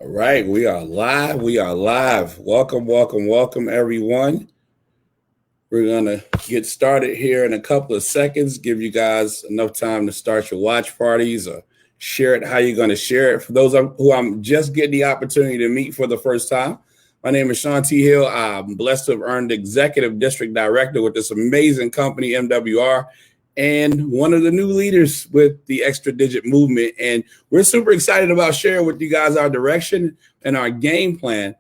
All right, we are live. We are live. Welcome, welcome, welcome, everyone. We're going to get started here in a couple of seconds, give you guys enough time to start your watch parties or share it how you're going to share it. For those who I'm just getting the opportunity to meet for the first time, my name is Sean T. Hill. I'm blessed to have earned Executive District Director with this amazing company, MWR, and one of the new leaders with the Extra Digit movement. And we're super excited about sharing with you guys our direction and our game plan.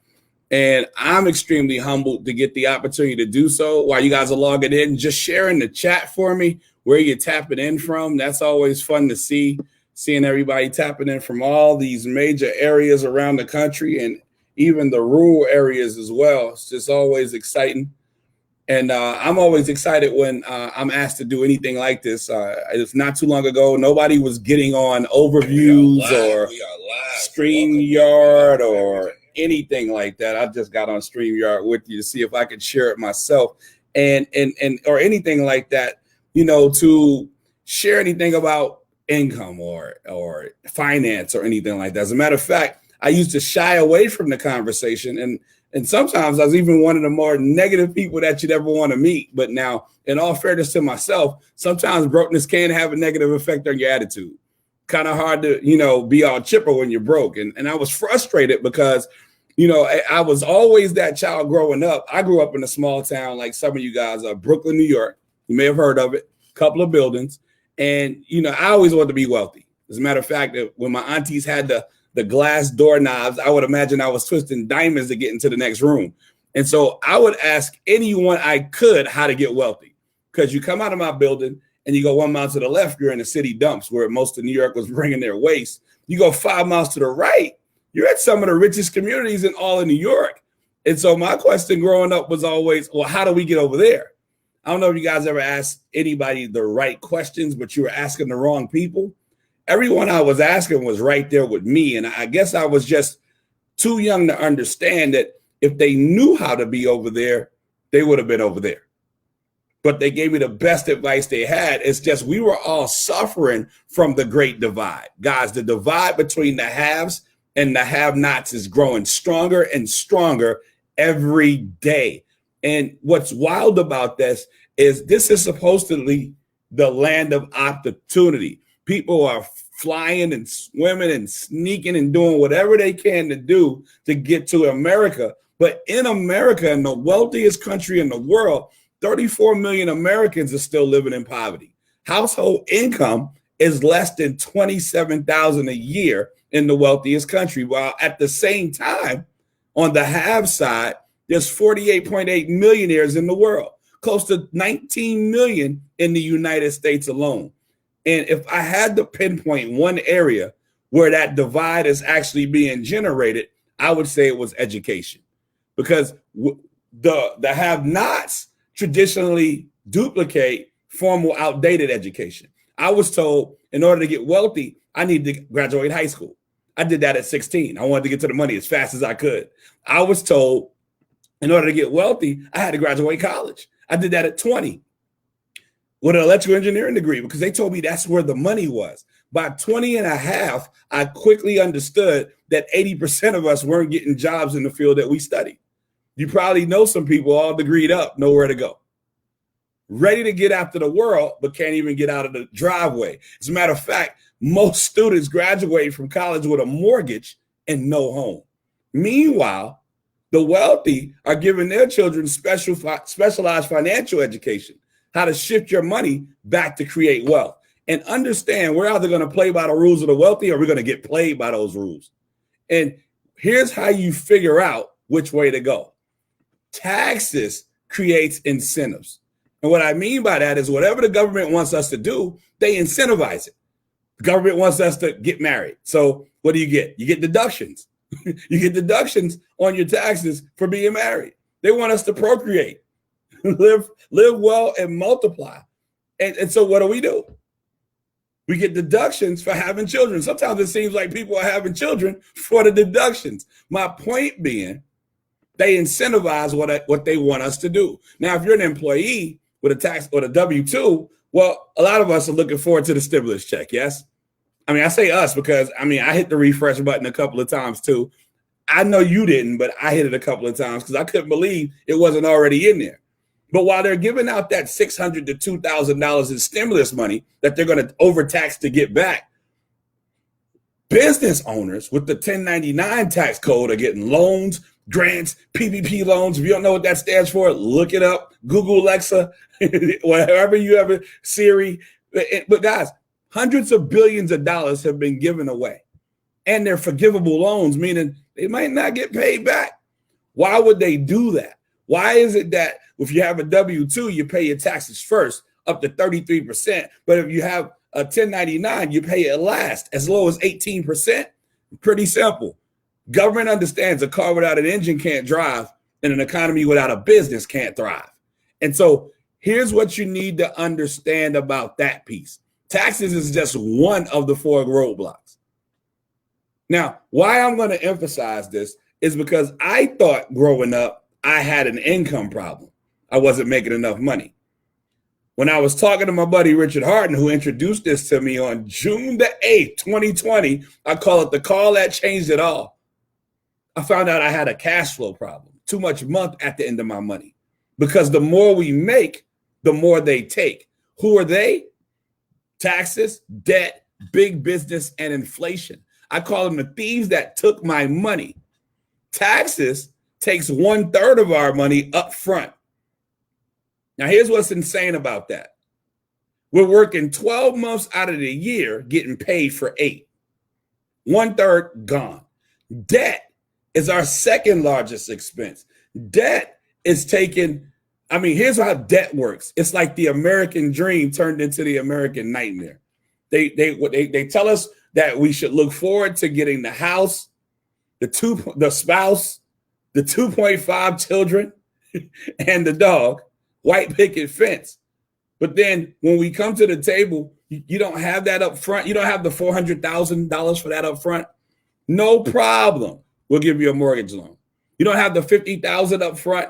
And I'm extremely humbled to get the opportunity to do so while you guys are logging in, just sharing the chat for me, where you're tapping in from. That's always fun to see, seeing everybody tapping in from all these major areas around the country and even the rural areas as well. It's just always exciting. And I'm always excited when I'm asked to do anything like this. It's not too long ago, nobody was getting on overviews or StreamYard or anything like that. I just got on StreamYard with you to see if I could share it myself and or anything like that, to share anything about income or finance or anything like that. As a matter of fact, I used to shy away from the conversation, and sometimes I was even one of the more negative people that you'd ever want to meet. But now, in all fairness to myself, sometimes brokenness can have a negative effect on your attitude. Kind of hard to, be all chipper when you're broke. And I was frustrated because, I was always that child growing up. I grew up in a small town like some of you guys are, Brooklyn, New York. You may have heard of it, a couple of buildings. And, I always wanted to be wealthy. As a matter of fact, when my aunties had the glass doorknobs, I would imagine I was twisting diamonds to get into the next room. And so I would ask anyone I could how to get wealthy. Because you come out of my building and you go 1 mile to the left, you're in the city dumps where most of New York was bringing their waste. You go 5 miles to the right, you're at some of the richest communities in all of New York. And so my question growing up was always, well, how do we get over there? I don't know if you guys ever asked anybody the right questions, but you were asking the wrong people. Everyone I was asking was right there with me. And I guess I was just too young to understand that if they knew how to be over there, they would have been over there. But they gave me the best advice they had. It's just we were all suffering from the great divide. Guys, the divide between the haves and the have-nots is growing stronger and stronger every day. And what's wild about this is supposedly the land of opportunity. People are flying and swimming and sneaking and doing whatever they can to do to get to America. But in America, in the wealthiest country in the world, 34 million Americans are still living in poverty. Household income is less than $27,000 a year in the wealthiest country, while at the same time, on the have side, there's 48.8 millionaires in the world, close to 19 million in the United States alone. And if I had to pinpoint one area where that divide is actually being generated, I would say it was education, because the have-nots traditionally duplicate formal, outdated education. I was told in order to get wealthy, I need to graduate high school. I did that at 16. I wanted to get to the money as fast as I could. I was told in order to get wealthy, I had to graduate college. I did that at 20 with an electrical engineering degree because they told me that's where the money was. By 20 and a half, I quickly understood that 80% of us weren't getting jobs in the field that we studied. You probably know some people all degreed up, nowhere to go. Ready to get after the world, but can't even get out of the driveway. As a matter of fact, most students graduate from college with a mortgage and no home. Meanwhile, the wealthy are giving their children specialized financial education, how to shift your money back to create wealth. And understand we're either going to play by the rules of the wealthy or we're going to get played by those rules. And here's how you figure out which way to go. Taxes creates incentives. And what I mean by that is whatever the government wants us to do, they incentivize it. The government wants us to get married. So what do? You get deductions. You get deductions on your taxes for being married. They want us to procreate, live well and multiply. And so what do? We get deductions for having children. Sometimes it seems like people are having children for the deductions. My point being, they incentivize what they want us to do. Now, if you're an employee with a tax or a W-2, well, a lot of us are looking forward to the stimulus check, yes? I mean, I say us because, I hit the refresh button a couple of times too. I know you didn't, but I hit it a couple of times because I couldn't believe it wasn't already in there. But while they're giving out that $600 to $2,000 in stimulus money that they're going to overtax to get back, business owners with the 1099 tax code are getting loans, grants, PPP loans. If you don't know what that stands for, look it up. Google Alexa, whatever you ever, Siri. But guys, hundreds of billions of dollars have been given away. And they're forgivable loans, meaning they might not get paid back. Why would they do that? Why is it that if you have a W-2, you pay your taxes first, up to 33%. But if you have a 1099, you pay it last, as low as 18%. Pretty simple. Government understands a car without an engine can't drive, and an economy without a business can't thrive. And so here's what you need to understand about that piece. Taxes is just one of the 4 roadblocks. Now, why I'm going to emphasize this is because I thought growing up, I had an income problem. I wasn't making enough money. When I was talking to my buddy Richard Harden, who introduced this to me on June the 8th, 2020, I call it the call that changed it all. I found out I had a cash flow problem, too much month at the end of my money, because the more we make, the more they take. Who are they? Taxes, debt, big business, and inflation. I call them the thieves that took my money. Taxes takes 1/3 of our money up front. Now, here's what's insane about that. We're working 12 months out of the year, getting paid for 8. 1/3 gone. Debt is our second largest expense. Debt is taken. I mean, here's how debt works. It's like the American dream turned into the American nightmare. They tell us that we should look forward to getting the house, the spouse, the 2.5 children, and the dog, white picket fence. But then when we come to the table, you don't have that up front. You don't have the $400,000 for that up front. No problem. We'll give you a mortgage loan. You don't have the $50,000 up front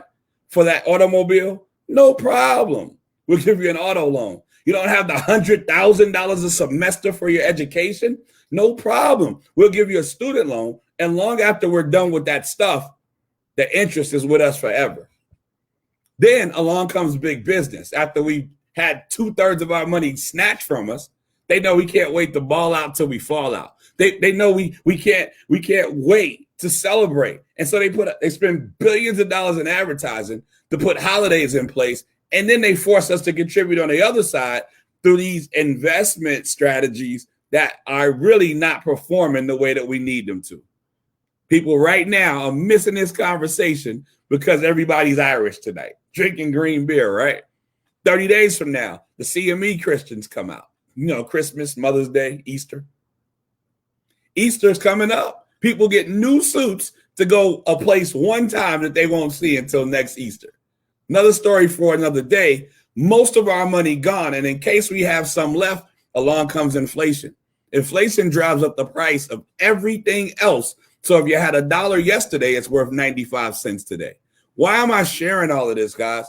for that automobile. No problem. We'll give you an auto loan. You don't have the $100,000 a semester for your education. No problem. We'll give you a student loan. And long after we're done with that stuff, the interest is with us forever. Then along comes big business. After we had 2/3 of our money snatched from us, they know we can't wait to ball out till we fall out. They know we can't wait to celebrate. And so they spend billions of dollars in advertising to put holidays in place. And then they force us to contribute on the other side through these investment strategies that are really not performing the way that we need them to. People right now are missing this conversation because everybody's Irish tonight, drinking green beer, right? 30 days from now, the CME Christians come out. You know, Christmas, Mother's Day, Easter. Easter's coming up. People get new suits to go a place one time that they won't see until next Easter. Another story for another day. Most of our money gone. And in case we have some left, along comes inflation. Inflation drives up the price of everything else. So if you had $1 yesterday, it's worth 95 cents today. Why am I sharing all of this, guys?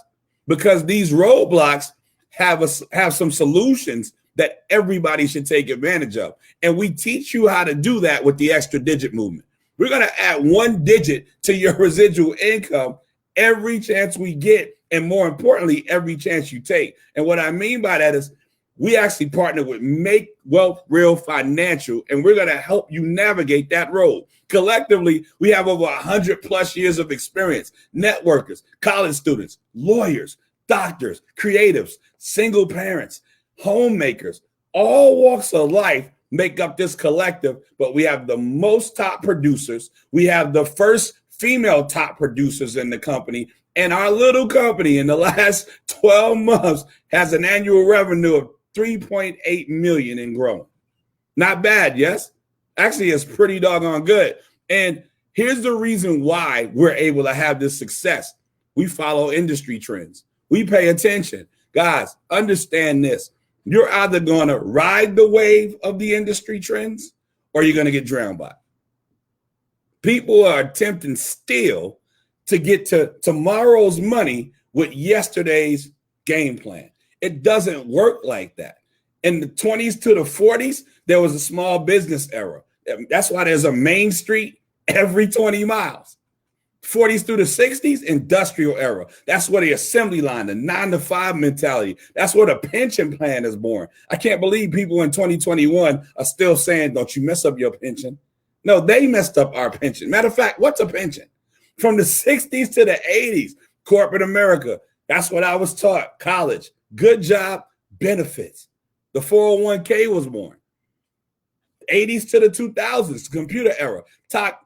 Because these roadblocks have some solutions that everybody should take advantage of. And we teach you how to do that with the extra digit movement. We're going to add 1 digit to your residual income every chance we get. And more importantly, every chance you take. And what I mean by that is we actually partner with Make Wealth Real Financial, and we're going to help you navigate that road. Collectively, we have over 100+ years of experience, networkers, college students, lawyers, doctors, creatives, single parents, homemakers, all walks of life make up this collective, but we have the most top producers. We have the first female top producers in the company, and our little company in the last 12 months has an annual revenue of $3.8 million and growing. Not bad, yes? Actually, it's pretty doggone good. And here's the reason why we're able to have this success. We follow industry trends. We pay attention. Guys, understand this. You're either going to ride the wave of the industry trends or you're going to get drowned by it. People are attempting still to get to tomorrow's money with yesterday's game plan. It doesn't work like that. In the 20s to the 40s, there was a small business era. That's why there's a Main Street every 20 miles. 40s through the 60s, industrial era. That's where the assembly line, the 9-to-5 mentality, that's where the pension plan is born. I can't believe people in 2021 are still saying, don't you mess up your pension. No, they messed up our pension. Matter of fact, what's a pension? From the 60s to the 80s, corporate America, that's what I was taught. College, good job, benefits. The 401k was born. 80s to the 2000s, computer era.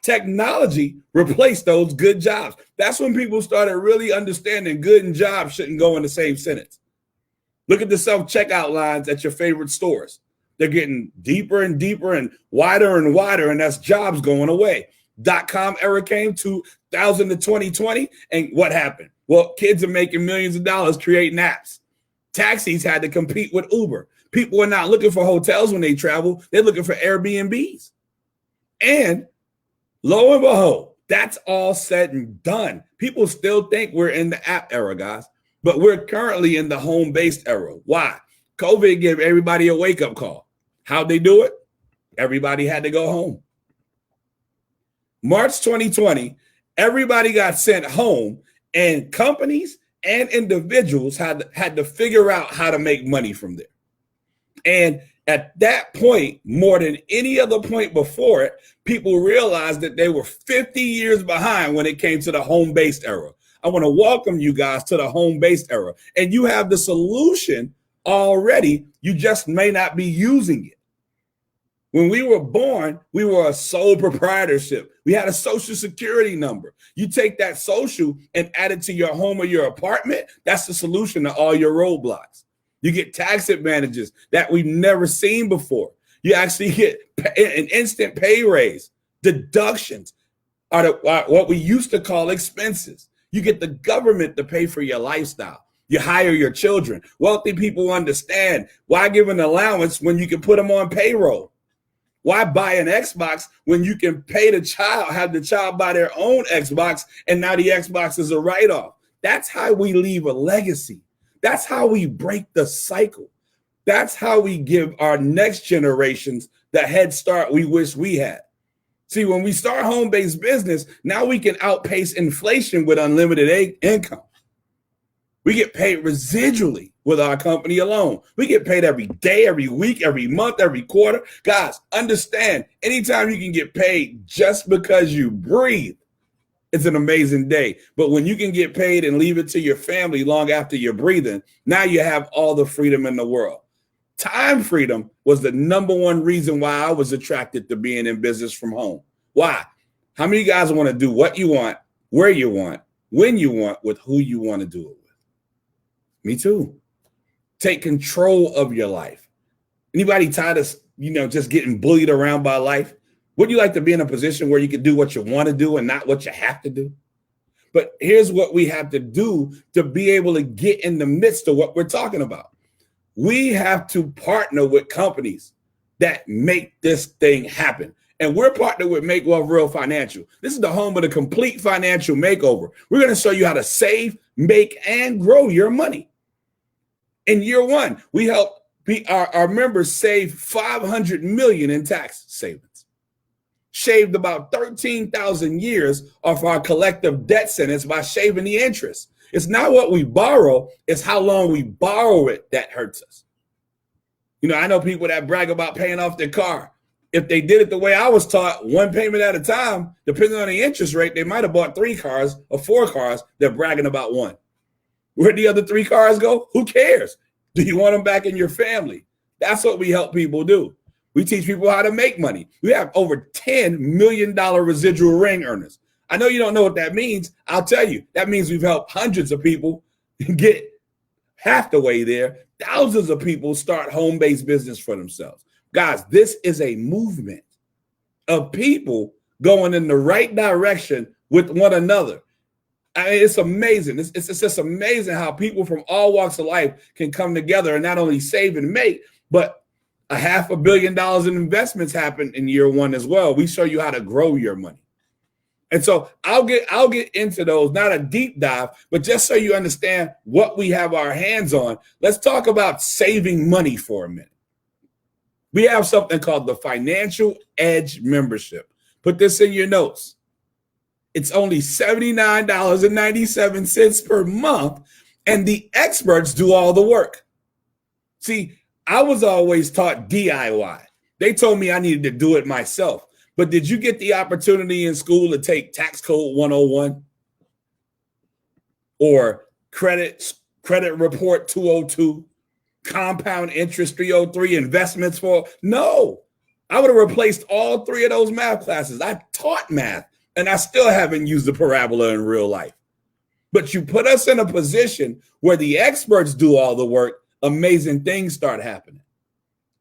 Technology replaced those good jobs. That's when people started really understanding good and job shouldn't go in the same sentence. Look at the self-checkout lines at your favorite stores. They're getting deeper and deeper and wider, and that's jobs going away. .com era came 2000 to 2020, and what happened? Well, kids are making millions of dollars creating apps. Taxis had to compete with Uber. People are not looking for hotels when they travel. They're looking for Airbnbs. And lo and behold, that's all said and done. People still think we're in the app era, guys, but we're currently in the home-based era. Why? COVID gave everybody a wake-up call. How'd they do it? Everybody had to go home. March 2020, everybody got sent home, and companies and individuals had to figure out how to make money from there. And at that point, more than any other point before it, people realized that they were 50 years behind when it came to the home-based era. I want to welcome you guys to the home-based era. And you have the solution already. You just may not be using it. When we were born, we were a sole proprietorship. We had a social security number. You take that social and add it to your home or your apartment, that's the solution to all your roadblocks. You get tax advantages that we've never seen before. You actually get an instant pay raise. Deductions are what we used to call expenses. You get the government to pay for your lifestyle. You hire your children. Wealthy people understand why give an allowance when you can put them on payroll. Why buy an Xbox when you can pay the child, have the child buy their own Xbox, and now the Xbox is a write-off? That's how we leave a legacy. That's how we break the cycle. That's how we give our next generations the head start we wish we had. See, when we start home-based business, now we can outpace inflation with unlimited income. We get paid residually with our company alone. We get paid every day, every week, every month, every quarter. Guys, understand, anytime you can get paid just because you breathe, it's an amazing day. But when you can get paid and leave it to your family long after you're breathing, now you have all the freedom in the world. Time freedom was the number one reason why I was attracted to being in business from home. Why? How many guys want to do what you want, where you want, when you want, with who you want to do it with? Me too. Take control of your life. Anybody tired of, just getting bullied around by life? Would you like to be in a position where you can do what you want to do and not what you have to do? But here's what we have to do to be able to get in the midst of what we're talking about. We have to partner with companies that make this thing happen. And we're partnered with Make Wealth Real Financial. This is the home of the complete financial makeover. We're going to show you how to save, make, and grow your money. In year one, we help our members save $500 million in tax savings. Shaved about 13,000 years off our collective debt sentence by shaving the interest. It's not what we borrow, it's how long we borrow it that hurts us. I know people that brag about paying off their car. If they did it the way I was taught, one payment at a time, depending on the interest rate, they might have bought 3 cars or 4 cars. They're bragging about one. Where'd the other 3 cars go? Who cares? Do you want them back in your family? That's what we help people do. We teach people how to make money. We have over $10 million residual ring earners. I know you don't know what that means. I'll tell you. That means we've helped hundreds of people get half the way there. Thousands of people start home-based business for themselves. Guys, this is a movement of people going in the right direction with one another. I mean, it's amazing. It's just amazing how people from all walks of life can come together and not only save and make, but $500 million in investments happen in year one as well. We show you how to grow your money. And so I'll get into those, not a deep dive, but just so you understand what we have our hands on. Let's talk about saving money for a minute. We have something called the Financial Edge membership. Put this in your notes. It's only $79.97 per month, and the experts do all the work. See, I was always taught DIY. They told me I needed to do it myself. But did you get the opportunity in school to take Tax Code 101 or Credit Report 202, Compound Interest 303, Investments for? No, I would have replaced all three of those math classes. I taught math, and I still haven't used the parabola in real life. But you put us in a position where the experts do all the work, amazing things start happening.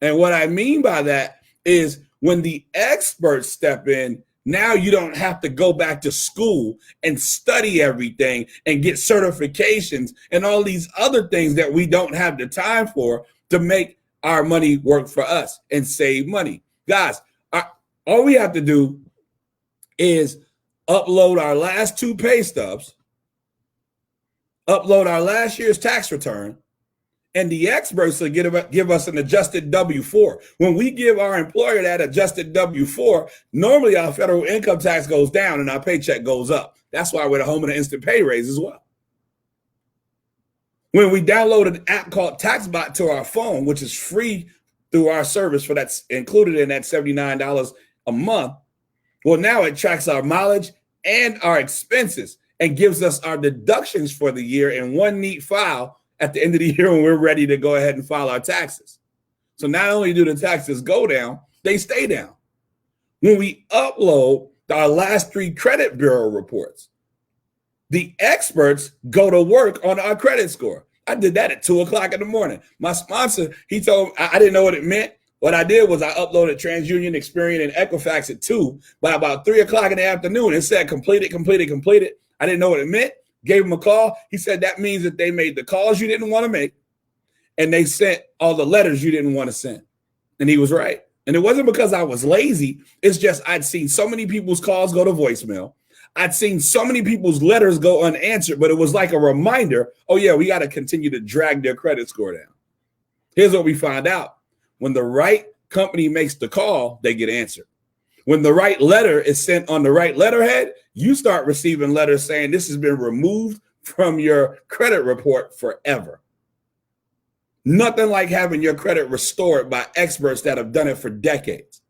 And what I mean by that is when the experts step in, now you don't have to go back to school and study everything and get certifications and all these other things that we don't have the time for to make our money work for us and save money. Guys, all we have to do is upload our last 2 pay stubs, upload our last year's tax return, and the experts will give us an adjusted W-4. When we give our employer that adjusted W-4, normally our federal income tax goes down and our paycheck goes up. That's why we're the home of the instant pay raise as well. When we download an app called TaxBot to our phone, which is free through our service for that's included in that $79 a month, well, now it tracks our mileage and our expenses and gives us our deductions for the year in one neat file at the end of the year when we're ready to go ahead and file our taxes. So not only do the taxes go down, they stay down. When we upload our last 3 credit bureau reports, the experts go to work on our credit score. I did that at 2:00 in the morning. My sponsor, he told me, I didn't know what it meant. What I did was I uploaded TransUnion, Experian, and Equifax at 2. By about 3:00 in the afternoon, it said completed. I didn't know what it meant. Gave him a call. He said that means that they made the calls you didn't want to make and they sent all the letters you didn't want to send. And he was right. And it wasn't because I was lazy. It's just I'd seen so many people's calls go to voicemail. I'd seen so many people's letters go unanswered, but it was like a reminder, oh yeah, we got to continue to drag their credit score down. Here's what we find out. When the right company makes the call, they get answered. When the right letter is sent on the right letterhead, you start receiving letters saying this has been removed from your credit report forever. Nothing like having your credit restored by experts that have done it for decades.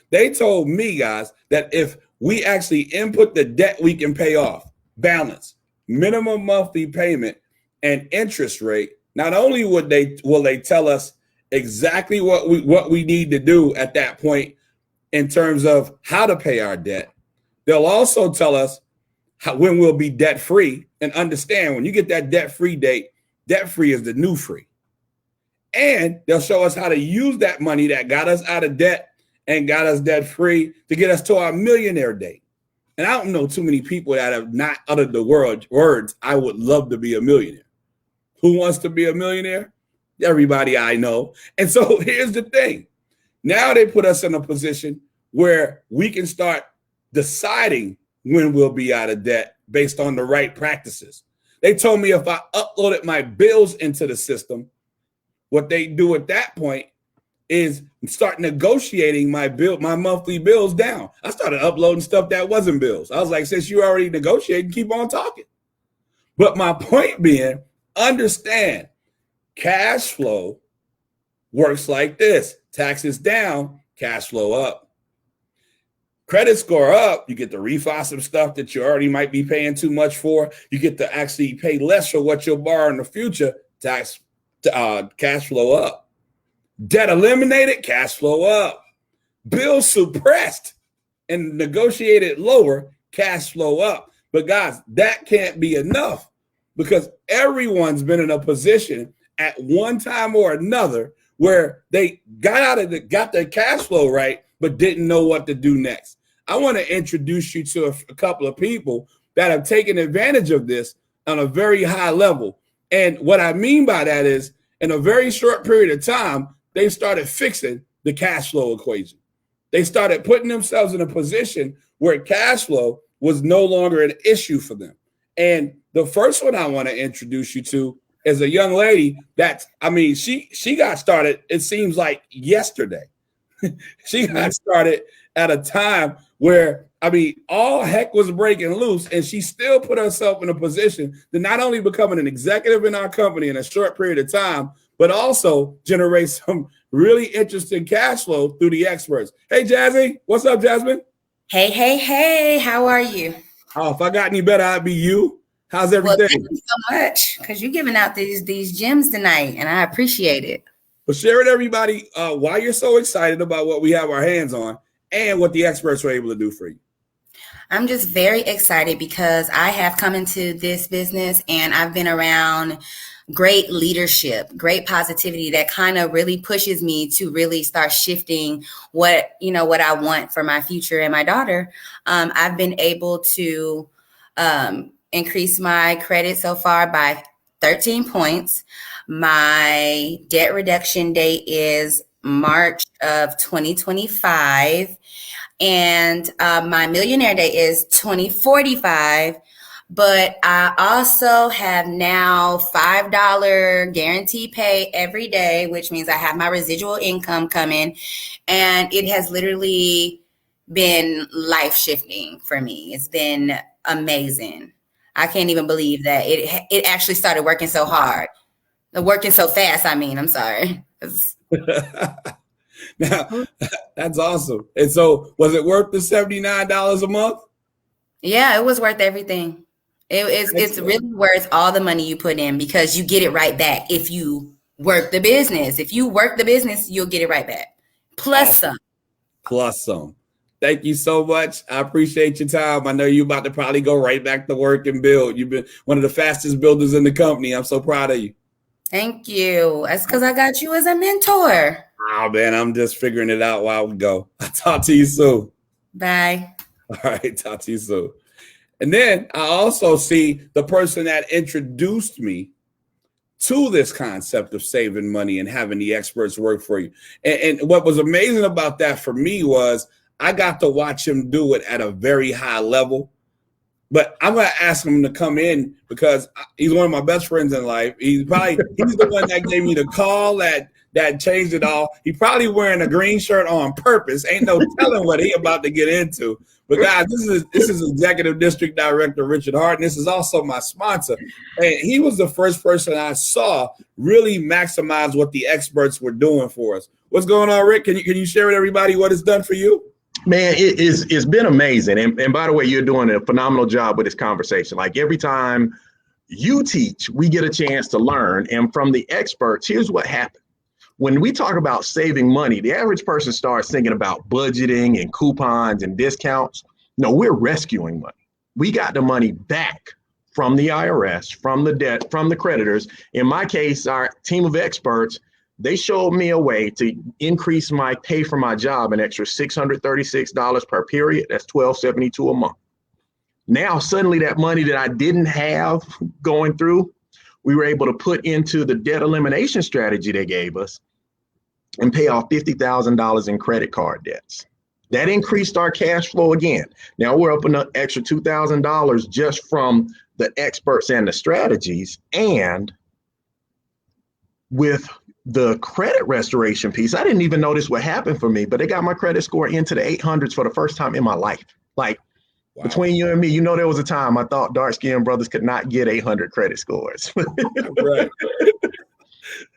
They told me, guys, that if we actually input the debt we can pay off, balance, minimum monthly payment, and interest rate, not only will they tell us exactly what we need to do at that point in terms of how to pay our debt, they'll also tell us when we'll be debt free. And understand, when you get that debt free date, debt free is the new free. And they'll show us how to use that money that got us out of debt and got us debt free to get us to our millionaire date. And I don't know too many people that have not uttered the words, I would love to be a millionaire. Who wants to be a millionaire? Everybody I know. And so here's the thing. Now they put us in a position where we can start deciding when we'll be out of debt based on the right practices. They told me if I uploaded my bills into the system, what they do at that point is start negotiating my monthly bills down. I started uploading stuff that wasn't bills. I was like, since you already negotiated, keep on talking. But my point being, understand, cash flow works like this. Taxes down, cash flow up. Credit score up, you get to refi some stuff that you already might be paying too much for. You get to actually pay less for what you'll borrow in the future. Cash flow up. Debt eliminated, cash flow up. Bills suppressed and negotiated lower, cash flow up. But guys, that can't be enough because everyone's been in a position at one time or another where they got their cash flow right, but didn't know what to do next. I want to introduce you to a couple of people that have taken advantage of this on a very high level. And what I mean by that is in a very short period of time, they started fixing the cash flow equation. They started putting themselves in a position where cash flow was no longer an issue for them. And the first one I want to introduce you to is a young lady she got started, it seems like yesterday. She got started at a time where, I mean, all heck was breaking loose, and she still put herself in a position to not only become an executive in our company in a short period of time, but also generate some really interesting cash flow through the experts. Hey, Jazzy, what's up, Jasmine? Hey, how are you? Oh, if I got any better, I'd be you. How's Well, everything? thank you so much because you're giving out these gems tonight, and I appreciate it. Well, share with everybody why you're so excited about what we have our hands on and what the experts were able to do for you. I'm just very excited because I have come into this business and I've been around great leadership, great positivity that kind of really pushes me to really start shifting what I want for my future and my daughter. I've been able to increase my credit so far by 13 points. My debt reduction date is March of 2025. And my millionaire day is 2045. But I also have now $5 guarantee pay every day, which means I have my residual income coming. And it has literally been life shifting for me. It's been amazing. I can't even believe that it actually started working so hard. Working so fast, I mean, I'm sorry. Now, that's awesome. And so, was it worth the $79 a month? Yeah, it was worth everything. It's really worth all the money you put in because you get it right back if you work the business. If you work the business, you'll get it right back. Plus some. Plus some. Thank you so much. I appreciate your time. I know you're about to probably go right back to work and build. You've been one of the fastest builders in the company. I'm so proud of you. Thank you. That's because I got you as a mentor. Oh, man, I'm just figuring it out while we go. I'll talk to you soon. Bye. All right, talk to you soon. And then I also see the person that introduced me to this concept of saving money and having the experts work for you. And what was amazing about that for me was I got to watch him do it at a very high level. But I'm going to ask him to come in because he's one of my best friends in life. He's the one that gave me the call that changed it all. He probably wearing a green shirt on purpose. Ain't no telling what he about to get into. But guys, this is Executive District Director Richard Hart, and this is also my sponsor. And he was the first person I saw really maximize what the experts were doing for us. What's going on, Rick? Can you share with everybody what it's done for you? Man, it's been amazing. And by the way, you're doing a phenomenal job with this conversation. Like every time you teach, we get a chance to learn. And from the experts, here's what happened. When we talk about saving money, the average person starts thinking about budgeting and coupons and discounts. No, we're rescuing money. We got the money back from the IRS, from the debt, from the creditors. In my case, our team of experts, they showed me a way to increase my pay for my job an extra $636 per period. That's $1,272 a month. Now, suddenly that money that I didn't have going through, we were able to put into the debt elimination strategy they gave us and pay off $50,000 in credit card debts. That increased our cash flow again. Now we're up an extra $2,000 just from the experts and the strategies. And with the credit restoration piece, I didn't even notice what happened for me, but it got my credit score into the 800s for the first time in my life. Like, wow. Between you and me, there was a time I thought dark-skinned brothers could not get 800 credit scores. Right.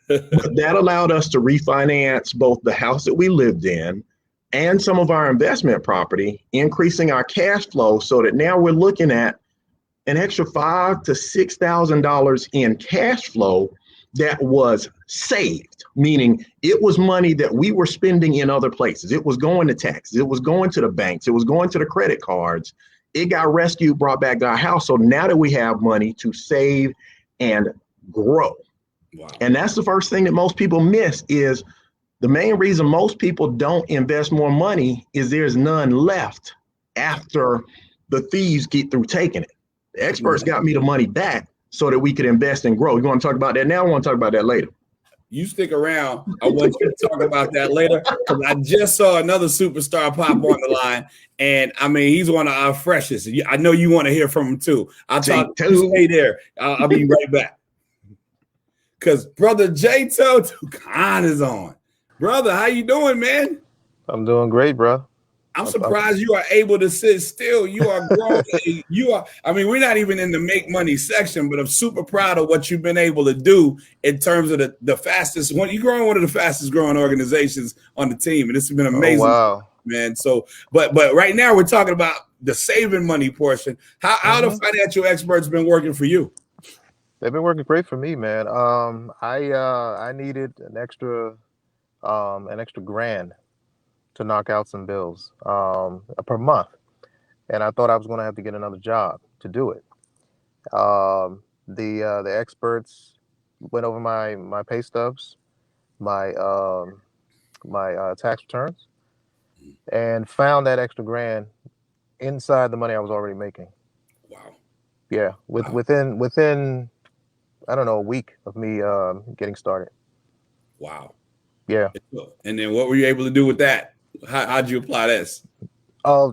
But that allowed us to refinance both the house that we lived in and some of our investment property, increasing our cash flow so that now we're looking at an extra $5,000 to $6,000 in cash flow that was saved, meaning it was money that we were spending in other places. It was going to taxes. It was going to the banks. It was going to the credit cards. It got rescued, brought back to our house. So now that we have money to save and grow. Wow. And that's the first thing that most people miss is the main reason most people don't invest more money is there's none left after the thieves get through taking it. The experts got me the money back so that we could invest and grow. You want to talk about that now? I want to talk about that later. You stick around. I want you to talk about that later because I just saw another superstar pop on the line. And I mean, he's one of our freshest. I know you want to hear from him too. I'll talk to you. Stay there. I'll be right back. Because brother J-To Khan is on. Brother, how you doing, man? I'm doing great, bro. I'm surprised you are able to sit still. You are grown. I mean, we're not even in the make money section, but I'm super proud of what you've been able to do in terms of the fastest one. You're growing one of the fastest growing organizations on the team. And this has been amazing, man. So, but right now we're talking about the saving money portion. How the financial experts been working for you? They've been working great for me, man. I needed an extra grand to knock out some bills per month, and I thought I was going to have to get another job to do it. The experts went over my pay stubs, my tax returns, and found that extra grand inside the money I was already making. Wow. Yeah, within I don't know, a week of me getting started. Wow. Yeah. And then what were you able to do with that? How'd you apply this? Oh,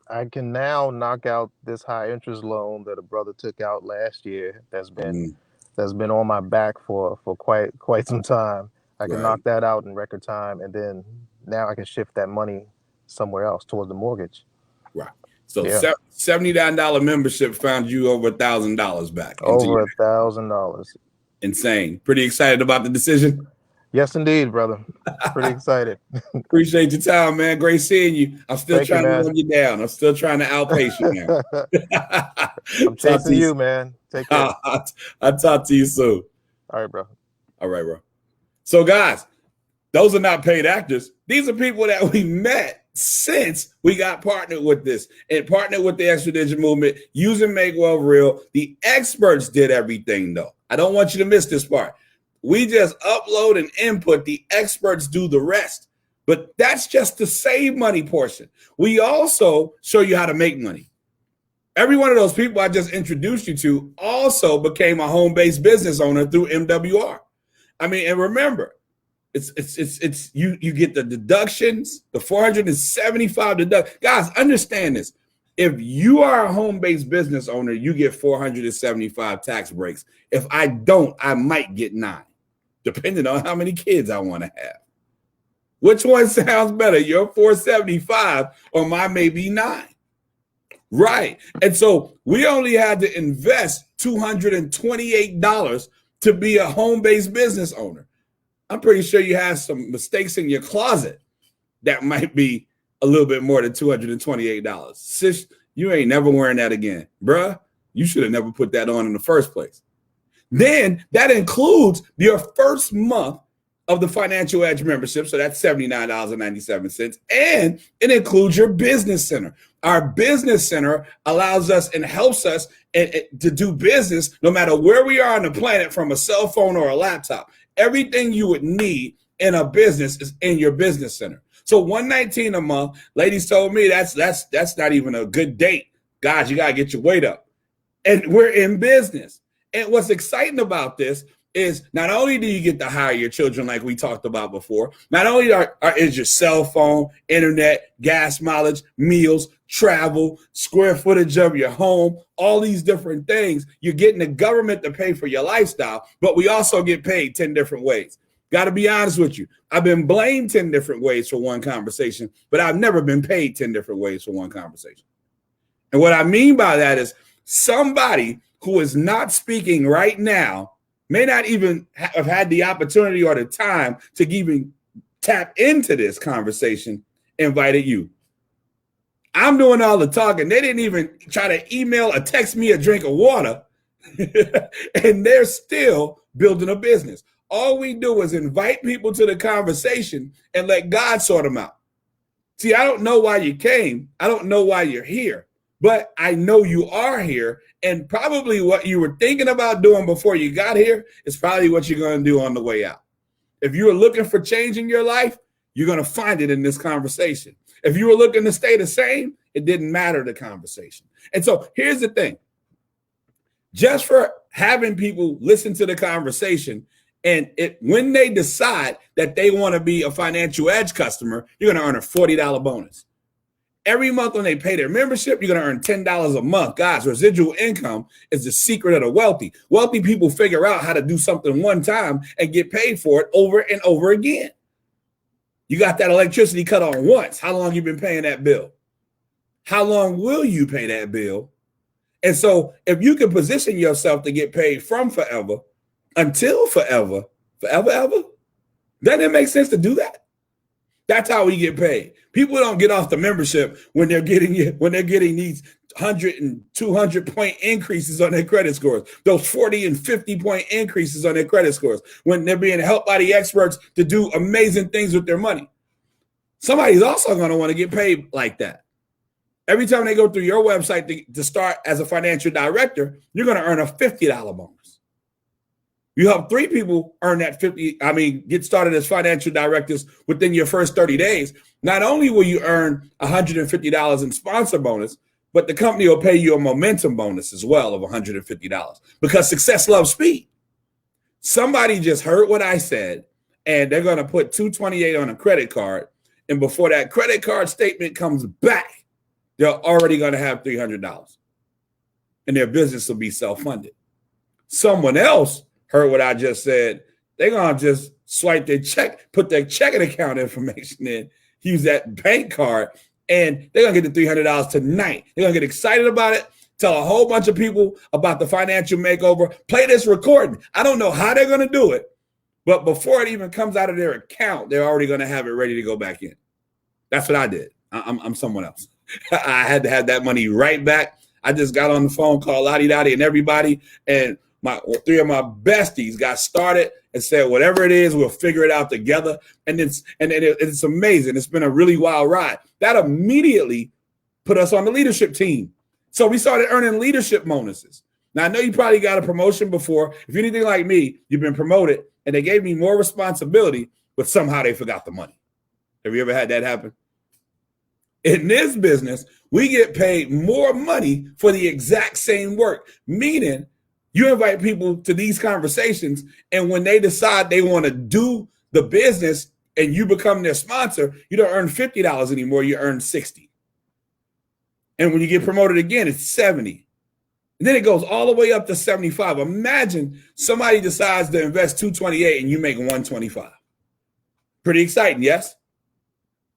I can now knock out this high interest loan that a brother took out last year. That's been on my back for quite some time. I can knock that out in record time, and then now I can shift that money somewhere else towards the mortgage. Right. So $79 membership found you over $1,000 back. Over $1,000. Insane. Pretty excited about the decision? Yes, indeed, brother. Pretty excited. Appreciate your time, man. Great seeing you. I'm still trying to run you down. I'm still trying to outpace you now. I'm chasing you, man. Take care. I'll talk to you soon. All right, bro. All right, bro. So, guys, those are not paid actors. These are people that we met since we got partnered with this and partnered with the Extradition Movement using Makeover Real. The experts did everything, though. I don't want you to miss this part. We just upload and input. The experts do the rest. But that's just the save money portion. We also show you how to make money. Every one of those people I just introduced you to also became a home-based business owner through MWR. I mean, and remember, it's you get the deductions, the 475 deductions. Guys, understand this. If you are a home-based business owner, you get 475 tax breaks. If I don't, I might get 9. Depending on how many kids I want to have. Which one sounds better, your 475 or my maybe 9? Right. And so we only had to invest $228 to be a home-based business owner. I'm pretty sure you have some mistakes in your closet that might be a little bit more than $228. Sis, you ain't never wearing that again. Bruh, you should have never put that on in the first place. Then that includes your first month of the Financial Edge membership. So that's $79.97. And it includes your business center. Our business center allows us and helps us to do business no matter where we are on the planet, from a cell phone or a laptop. Everything you would need in a business is in your business center. So $119 a month, ladies told me that's not even a good date. Guys, you got to get your weight up. And we're in business. And what's exciting about this is not only do you get to hire your children like we talked about before, not only is your cell phone, internet, gas mileage, meals, travel, square footage of your home, all these different things, you're getting the government to pay for your lifestyle, but we also get paid 10 different ways. Got to be honest with you. I've been blamed 10 different ways for one conversation, but I've never been paid 10 different ways for one conversation. And what I mean by that is somebody who is not speaking right now may not even have had the opportunity or the time to even tap into this conversation, invited you. I'm doing all the talking. They didn't even try to email or text me a drink of water, and they're still building a business. All we do is invite people to the conversation and let God sort them out. See, I don't know why you came. I don't know why you're here, but I know you are here. And probably what you were thinking about doing before you got here is probably what you're going to do on the way out. If you were looking for change in your life, you're going to find it in this conversation. If you were looking to stay the same, it didn't matter the conversation. And so here's the thing. Just for having people listen to the conversation, and when they decide that they want to be a Financial Edge customer, you're going to earn a $40 bonus. Every month when they pay their membership, you're going to earn $10 a month. Guys, residual income is the secret of the wealthy. Wealthy people figure out how to do something one time and get paid for it over and over again. You got that electricity cut on once. How long you been paying that bill? How long will you pay that bill? And so if you can position yourself to get paid from forever until forever, ever, doesn't it make sense to do that? That's how we get paid. People don't get off the membership when they're getting these 100 and 200 point increases on their credit scores, those 40 and 50 point increases on their credit scores, when they're being helped by the experts to do amazing things with their money. Somebody's also going to want to get paid like that. Every time they go through your website to start as a financial director, you're going to earn a $50 bonus. You help 3 people earn that get started as financial directors within your first 30 days. Not only will you earn $150 in sponsor bonus, but the company will pay you a momentum bonus as well of $150 because success loves speed. Somebody just heard what I said, and they're going to put $228 on a credit card. And before that credit card statement comes back, they're already going to have $300 and their business will be self-funded. Someone else heard what I just said. They're going to just swipe their check, put their checking account information in, use that bank card, and they're going to get the $300 tonight. They're going to get excited about it, tell a whole bunch of people about the financial makeover, play this recording. I don't know how they're going to do it, but before it even comes out of their account, they're already going to have it ready to go back in. That's what I did. I'm someone else. I had to have that money right back. I just got on the phone, called Lottie Dottie and everybody, and 3 of my besties got started and said, whatever it is, we'll figure it out together. And it's amazing. It's been a really wild ride. That immediately put us on the leadership team. So we started earning leadership bonuses. Now, I know you probably got a promotion before. If you're anything like me, you've been promoted and they gave me more responsibility, but somehow they forgot the money. Have you ever had that happen? In this business, we get paid more money for the exact same work, meaning you invite people to these conversations, and when they decide they want to do the business and you become their sponsor, you don't earn $50 anymore, you earn $60. And when you get promoted again, it's $70. And then it goes all the way up to $75. Imagine somebody decides to invest $228 and you make $125. Pretty exciting, yes?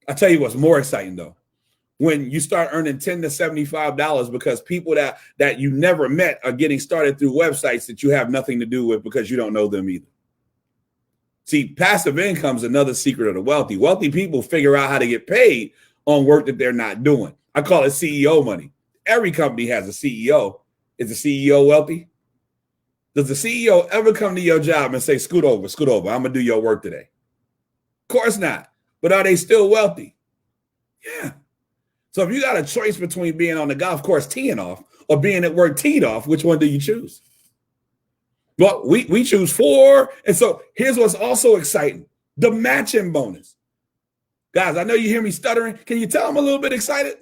I'll tell you what's more exciting though. When you start earning $10 to $75 because people that you never met are getting started through websites that you have nothing to do with because you don't know them either. See, passive income is another secret of the wealthy. Wealthy people figure out how to get paid on work that they're not doing. I call it CEO money. Every company has a CEO. Is the CEO wealthy? Does the CEO ever come to your job and say, scoot over, I'm going to do your work today? Of course not. But are they still wealthy? Yeah. So if you got a choice between being on the golf course teeing off or being at work teed off, which one do you choose? Well, we choose 4. And so here's what's also exciting. The matching bonus. Guys, I know you hear me stuttering. Can you tell I'm a little bit excited?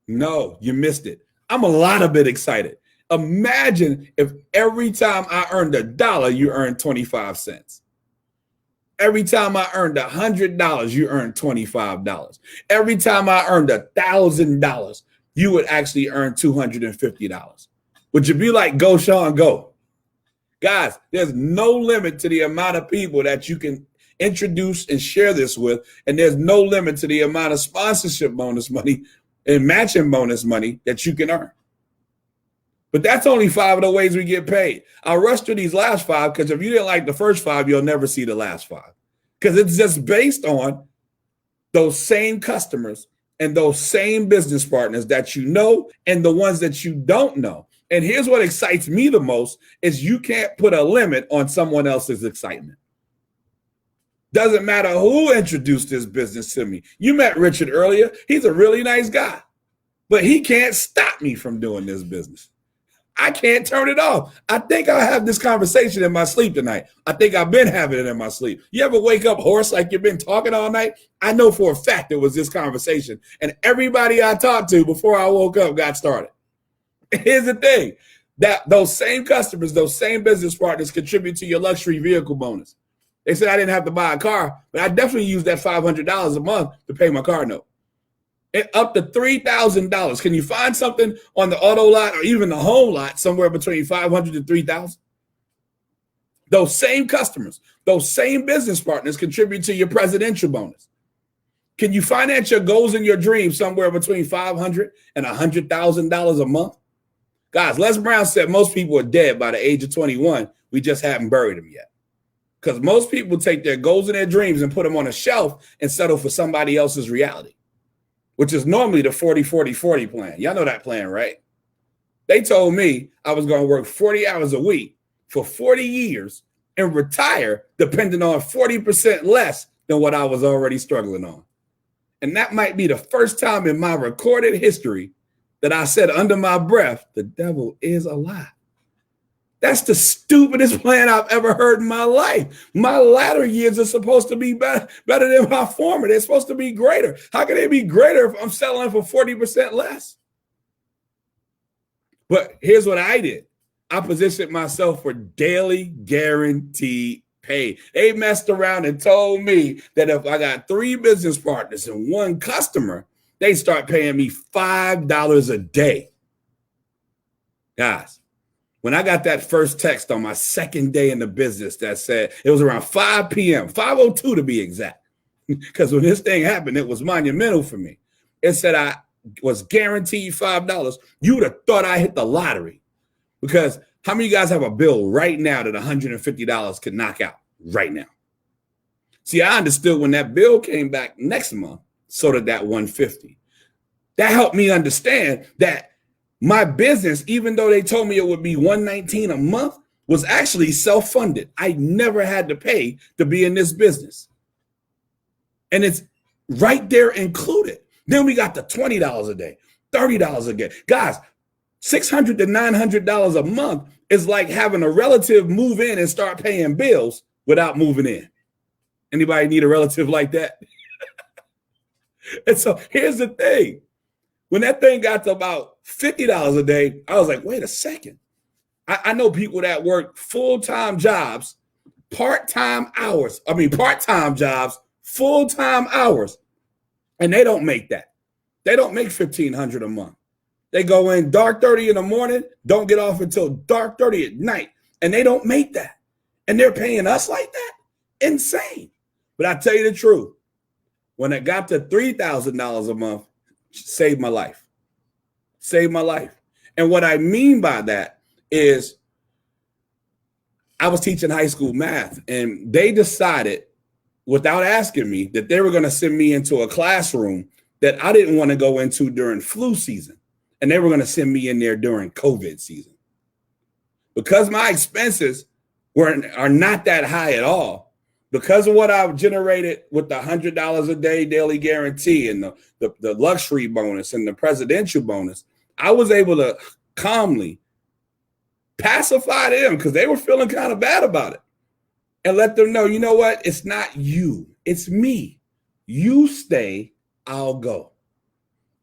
No, you missed it. I'm a lot of bit excited. Imagine if every time I earned $1, you earned 25 cents. Every time I earned $100, you earned $25. Every time I earned $1,000, you would actually earn $250. Would you be like, go, Sean, go? Guys, there's no limit to the amount of people that you can introduce and share this with. And there's no limit to the amount of sponsorship bonus money and matching bonus money that you can earn. But that's only 5 of the ways we get paid. I'll rush through these last 5 because if you didn't like the first 5, you'll never see the last 5. Because it's just based on those same customers and those same business partners that you know and the ones that you don't know. And here's what excites me the most is you can't put a limit on someone else's excitement. Doesn't matter who introduced this business to me. You met Richard earlier. He's a really nice guy, but he can't stop me from doing this business. I can't turn it off. I think I'll have this conversation in my sleep tonight. I think I've been having it in my sleep. You ever wake up hoarse like you've been talking all night? I know for a fact it was this conversation. And everybody I talked to before I woke up got started. Here's the thing. That those same customers, those same business partners contribute to your luxury vehicle bonus. They said I didn't have to buy a car, but I definitely used that $500 a month to pay my car note. And up to $3,000. Can you find something on the auto lot or even the home lot somewhere between $500 to $3,000? Those same customers, those same business partners contribute to your presidential bonus. Can you finance your goals and your dreams somewhere between $500 and $100,000 a month? Guys, Les Brown said most people are dead by the age of 21. We just haven't buried them yet. Because most people take their goals and their dreams and put them on a shelf and settle for somebody else's reality, which is normally the 40-40-40 plan. Y'all know that plan, right? They told me I was going to work 40 hours a week for 40 years and retire depending on 40% less than what I was already struggling on. And that might be the first time in my recorded history that I said under my breath, the devil is a lie. That's the stupidest plan I've ever heard in my life. My latter years are supposed to be better than my former. They're supposed to be greater. How can they be greater if I'm selling for 40% less? But here's what I did. I positioned myself for daily guaranteed pay. They messed around and told me that if I got 3 business partners and 1 customer, they start paying me $5 a day. Guys, when I got that first text on my second day in the business that said, it was around 5 p.m., 5:02 to be exact, because when this thing happened, it was monumental for me. It said I was guaranteed $5. You would have thought I hit the lottery. Because how many of you guys have a bill right now that $150 could knock out right now? See, I understood when that bill came back next month, so did that $150. That helped me understand that my business, even though they told me it would be $119 a month, was actually self-funded. I never had to pay to be in this business. And it's right there included. Then we got the $20 a day, $30 a day. Guys, $600 to $900 a month is like having a relative move in and start paying bills without moving in. Anybody need a relative like that? And so here's the thing. When that thing got to about $50 a day, I was like, wait a second. I know people that work full-time jobs, part-time jobs, full-time hours, and they don't make that. They don't make $1,500 a month. They go in dark 30 in the morning, don't get off until dark 30 at night, and they don't make that. And they're paying us like that? Insane. But I tell you the truth, when it got to $3,000 a month, saved my life. Saved my life. And what I mean by that is I was teaching high school math, and they decided, without asking me, that they were going to send me into a classroom that I didn't want to go into during flu season. And they were going to send me in there during COVID season. Because my expenses are not that high at all, because of what I've generated with the $100 a day daily guarantee and the luxury bonus and the presidential bonus, I was able to calmly pacify them because they were feeling kind of bad about it and let them know, you know what? It's not you. It's me. You stay, I'll go.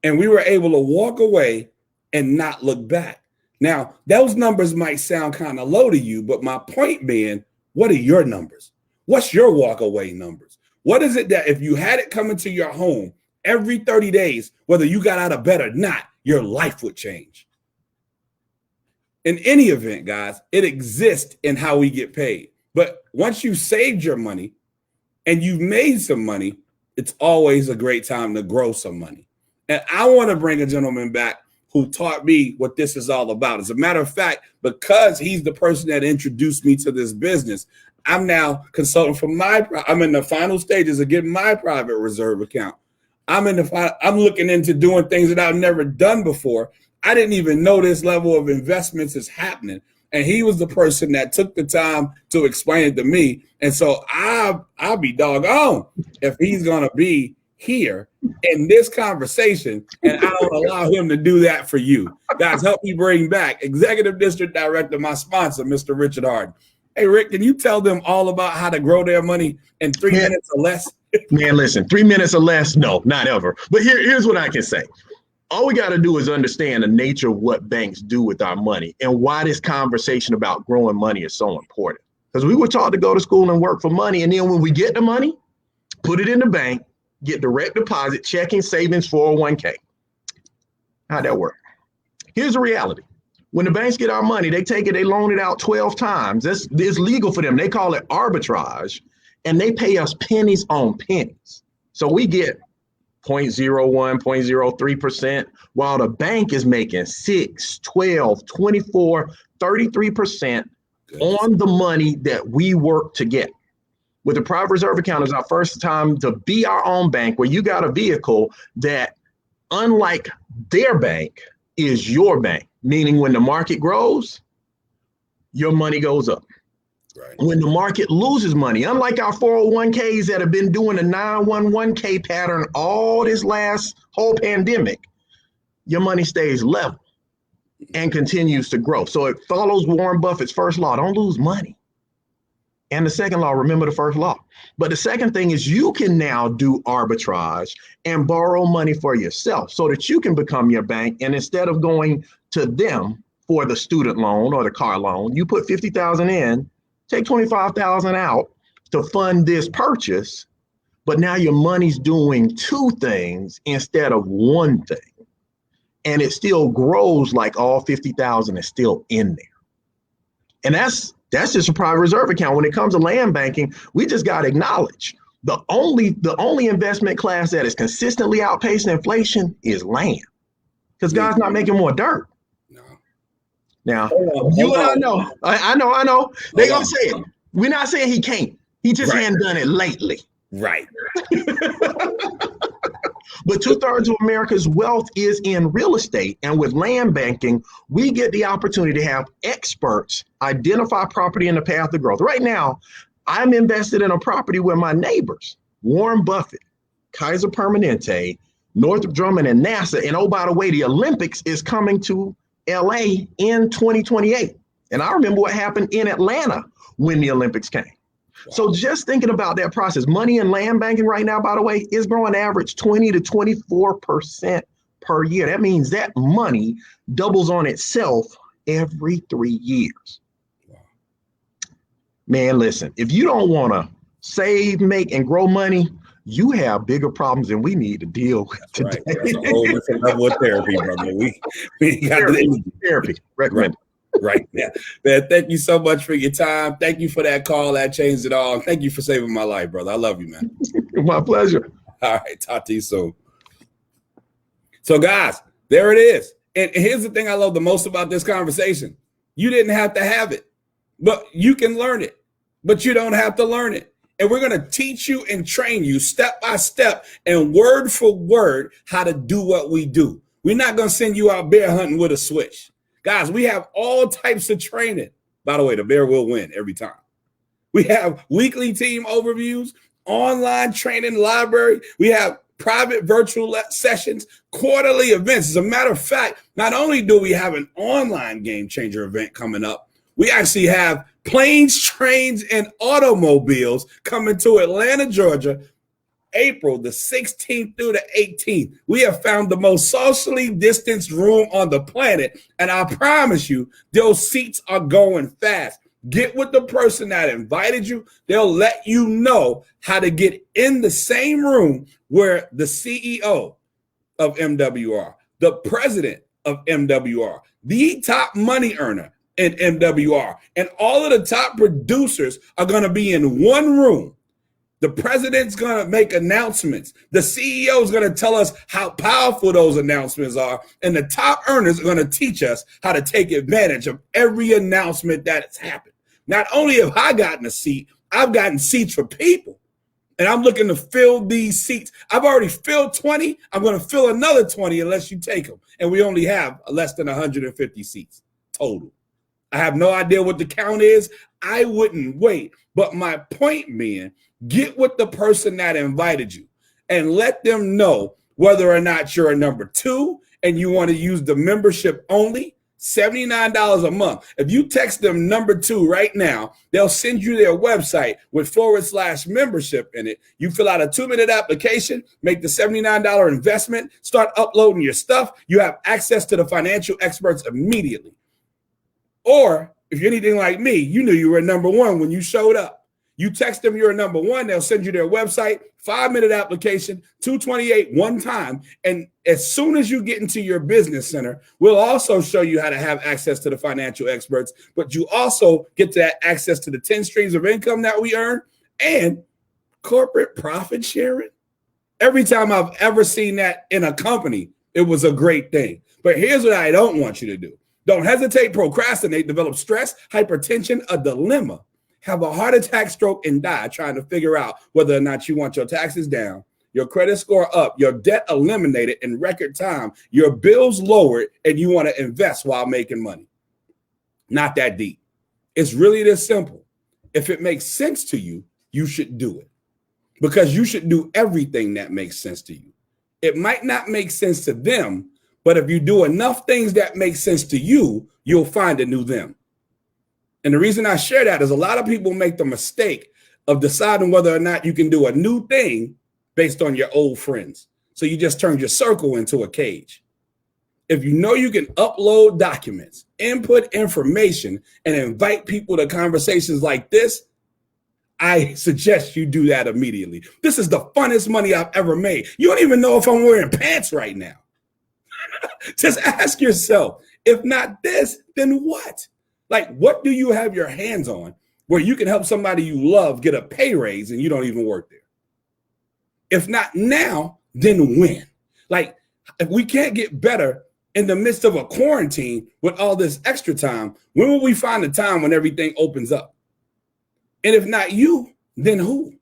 And we were able to walk away and not look back. Now, those numbers might sound kind of low to you, but my point being, what are your numbers? What's your walk away numbers? What is it that if you had it come into your home every 30 days, whether you got out of bed or not, your life would change? In any event, guys, it exists in how we get paid. But once you've saved your money and you've made some money, it's always a great time to grow some money. And I want to bring a gentleman back who taught me what this is all about. As a matter of fact, because he's the person that introduced me to this business, I'm now consulting for I'm in the final stages of getting my private reserve account. I'm looking into doing things that I've never done before. I didn't even know this level of investments is happening. And he was the person that took the time to explain it to me. And so I'll be doggone if he's going to be here in this conversation and I don't allow him to do that for you. Guys, help me bring back Executive District Director, my sponsor, Mr. Richard Harden. Hey, Rick, can you tell them all about how to grow their money in 3 minutes or less? Man, listen, 3 minutes or less? No, not ever. But here's what I can say. All we got to do is understand the nature of what banks do with our money and why this conversation about growing money is so important. Because we were taught to go to school and work for money. And then when we get the money, put it in the bank, get direct deposit, checking, savings, 401k. How'd that work? Here's the reality. When the banks get our money, they take it, they loan it out 12 times. It's legal for them. They call it arbitrage, and they pay us pennies on pennies. So we get 0.01, 0.03%, while the bank is making 6, 12, 24, 33% on the money that we work to get. With the private reserve account is our first time to be our own bank, where you got a vehicle that, unlike their bank, is your bank. Meaning when the market grows, your money goes up. Right. When the market loses money, unlike our 401ks that have been doing the 911k pattern all this last whole pandemic, your money stays level and continues to grow. So it follows Warren Buffett's first law: don't lose money. And the second law, remember the first law. But the second thing is you can now do arbitrage and borrow money for yourself so that you can become your bank. And instead of going to them for the student loan or the car loan, you put $50,000 in, take $25,000 out to fund this purchase. But now your money's doing two things instead of one thing. And it still grows like all 50,000 is still in there. And that's just a private reserve account. When it comes to land banking, we just got to acknowledge the only investment class that is consistently outpacing inflation is land, because God's not making more dirt. No. Now, you and I know. I know. They're going to say it. We're not saying he can't. He just hadn't done it lately. Right. But 2/3 of America's wealth is in real estate. And with land banking, we get the opportunity to have experts identify property in the path of growth. Right now, I'm invested in a property where my neighbors, Warren Buffett, Kaiser Permanente, Northrop Grumman, and NASA. And oh, by the way, the Olympics is coming to LA in 2028. And I remember what happened in Atlanta when the Olympics came. So just thinking about that process, money in land banking right now, by the way, is growing average 20 to 24% per year. That means that money doubles on itself every 3 years. Wow. Man, listen, if you don't want to save, make, and grow money, you have bigger problems than we need to deal with today. Right. That's a whole different level of therapy, brother. We got therapy. Recommend. Right. Yeah. Man, thank you so much for your time. Thank you for that call. That changed it all. Thank you for saving my life, brother. I love you, man. My pleasure. All right. Talk to you soon. So, guys, there it is. And here's the thing I love the most about this conversation. You didn't have to have it, but you can learn it, but you don't have to learn it. And we're going to teach you and train you step by step and word for word how to do what we do. We're not going to send you out bear hunting with a switch. Guys, we have all types of training. By the way, the bear will win every time. We have weekly team overviews, online training library. We have private virtual sessions, quarterly events. As a matter of fact, not only do we have an online game changer event coming up, we actually have planes, trains, and automobiles coming to Atlanta, Georgia, April the 16th through the 18th. We have found the most socially distanced room on the planet, and I promise you, those seats are going fast. Get with the person that invited you. They'll let you know how to get in the same room where the CEO of MWR, the president of MWR, the top money earner in MWR, and all of the top producers are going to be in one room. The president's going to make announcements. The CEO is going to tell us how powerful those announcements are. And the top earners are going to teach us how to take advantage of every announcement that has happened. Not only have I gotten a seat, I've gotten seats for people. And I'm looking to fill these seats. I've already filled 20. I'm going to fill another 20 unless you take them. And we only have less than 150 seats total. I have no idea what the count is. I wouldn't wait. But my point being, get with the person that invited you and let them know whether or not you're a number 2 and you want to use the membership only, $79 a month. If you text them number 2 right now, they'll send you their website with /membership in it. You fill out a 2-minute application, make the $79 investment, start uploading your stuff. You have access to the financial experts immediately. Or if you're anything like me, you knew you were number 1 when you showed up. You text them you're number one, they'll send you their website, 5-minute application, $228 one time. And as soon as you get into your business center, we'll also show you how to have access to the financial experts, but you also get that access to the 10 streams of income that we earn and corporate profit sharing. Every time I've ever seen that in a company, it was a great thing. But here's what I don't want you to do. Don't hesitate, procrastinate, develop stress, hypertension, a dilemma, have a heart attack, stroke, and die trying to figure out whether or not you want your taxes down, your credit score up, your debt eliminated in record time, your bills lowered, and you want to invest while making money. Not that deep. It's really this simple. If it makes sense to you, you should do it, because you should do everything that makes sense to you. It might not make sense to them, but if you do enough things that make sense to you, you'll find a new them. And the reason I share that is a lot of people make the mistake of deciding whether or not you can do a new thing based on your old friends. So you just turned your circle into a cage. If you know you can upload documents, input information, and invite people to conversations like this, I suggest you do that immediately. This is the funnest money I've ever made. You don't even know if I'm wearing pants right now. Just ask yourself, if not this, then what? Like, what do you have your hands on where you can help somebody you love get a pay raise and you don't even work there? If not now, then when? Like, if we can't get better in the midst of a quarantine with all this extra time, when will we find the time when everything opens up? And if not you, then who?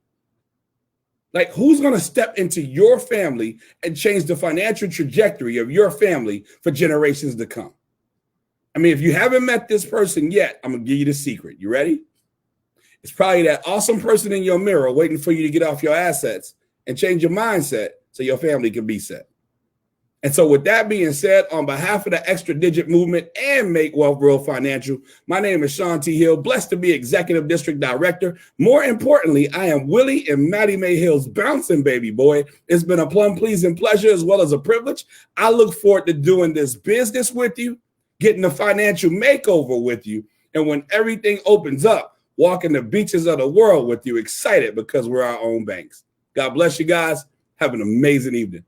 Like, who's going to step into your family and change the financial trajectory of your family for generations to come? I mean, if you haven't met this person yet, I'm going to give you the secret. You ready? It's probably that awesome person in your mirror waiting for you to get off your assets and change your mindset so your family can be set. And so with that being said, on behalf of the Extra Digit Movement and Make Wealth Real Financial, my name is Sean T. Hill, blessed to be Executive District Director. More importantly, I am Willie and Maddie Mae Hill's bouncing baby boy. It's been a plum pleasing pleasure as well as a privilege. I look forward to doing this business with you, getting a financial makeover with you, and when everything opens up, walking the beaches of the world with you, excited because we're our own banks. God bless you guys. Have an amazing evening.